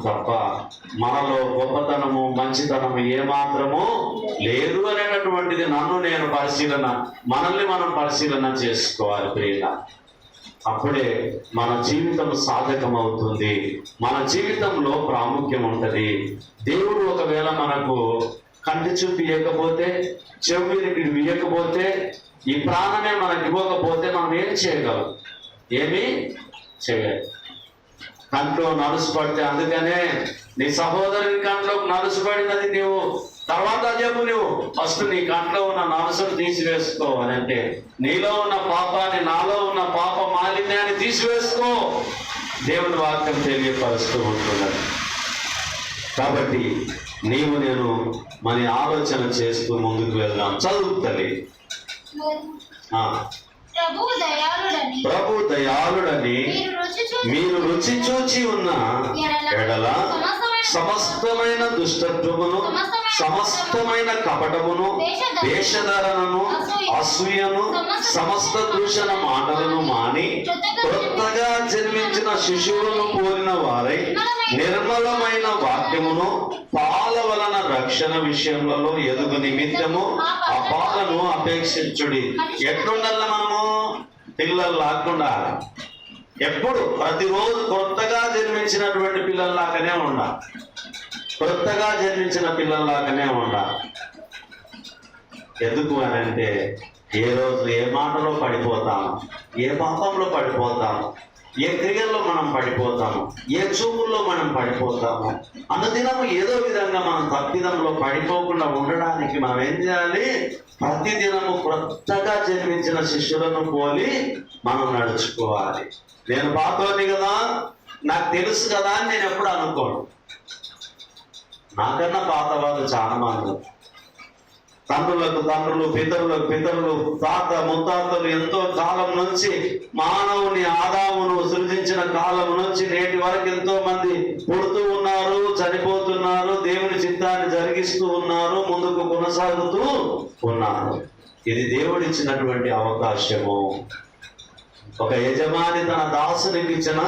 తప్ప మనలో గొప్పతనము మంచితనము ఏమాత్రము లేదు అనేటటువంటిది మనల్ని మనం పరిశీలన చేసుకోవాలి ప్రియుల. అప్పుడే మన జీవితం సాధకమవుతుంది, మన జీవితంలో ప్రాముఖ్యం ఉంటుంది. దేవుడు ఒకవేళ మనకు కంటి చూపు ఇవ్వకపోతే, చెవి ఇవ్వకపోతే, ఈ ప్రాణమే మనకి ఇవ్వకపోతే మనం ఏం చేయగలం? ఏమీ చేయగలం. కంట్లో నలుసు పడితే, అందుకనే నీ సహోదరుని కంట్లో నలుసు పడినది నీవు తర్వాత చెప్పు, నువ్వు ఫస్ట్ నీ కంట్లో ఉన్న నలుసును తీసివేసుకో అని అంటే, నీలో ఉన్న పాపాన్ని, నాలో ఉన్న పాప మాలిన్యాన్ని తీసివేసుకో దేవుని వాక్యం తెలియపరుస్తూ ఉంటున్నది. కాబట్టి నేను మన ఆలోచన చేస్తూ ముందుకు వెళ్దాం. చదువుతలే. ప్రభు దయాళుడని మీరు రుచి చూచి ఉన్న ఎడల సమస్తమైన దుష్టత్వమును, సమస్తమైన కపటమును, వేషధారణను, అసూయను, సమస్త దూషణ మాటలను మాని కొత్తగా జన్మించిన శిశువులను పోలిన వారై నిర్మలమైన వాక్యమును, పాల వలన రక్షణ విషయములలో ఎదుగు నిమిత్తము ఆ పాలను అపేక్షించుడి. ఎట్లుండాల మనము? పిల్లలు లాకుండా ఎప్పుడు ప్రతిరోజు కొత్తగా జన్మించినటువంటి పిల్లల్లాగానే ఉండాలి. కొత్తగా జన్మించిన పిల్లల్లాగానే ఉండాలి. ఎందుకు అని అంటే, ఏ రోజు ఏ మాటలో పడిపోతాము, ఏ పాపంలో పడిపోతాము, ఏ క్రియల్లో మనం పడిపోతాము, ఏ చూపుల్లో మనం పడిపోతాము, అనుదినము ఏదో విధంగా మనం తప్పిదంలో పడిపోకుండా ఉండడానికి మనం ఏం చేయాలి? ప్రతిదినము కొత్తగా జన్మించిన శిష్యులను పోలి మనం నడుచుకోవాలి. నేను పాతోని కదా, నాకు తెలుసు కదా అని నేను ఎప్పుడు అనుకోను. నాకన్నా పాత వాళ్ళు చాలా మంది, తండ్రులకు తండ్రులు, పితరులకు పితరులు, తాత ముత్తాతలు ఎంతో కాలం నుంచి, మానవుని ఆదామును సృజించిన కాలం నుంచి నేటి వరకు ఎంతో మంది పుడుతూ ఉన్నారు, చనిపోతున్నారు, దేవుని చిత్తాన్ని జరిగిస్తూ ఉన్నారు, ముందుకు కొనసాగుతూ ఉన్నారు. ఇది దేవుడిచ్చినటువంటి అవకాశము. ఒక యజమాని తన దాసునికి ఇచ్చిన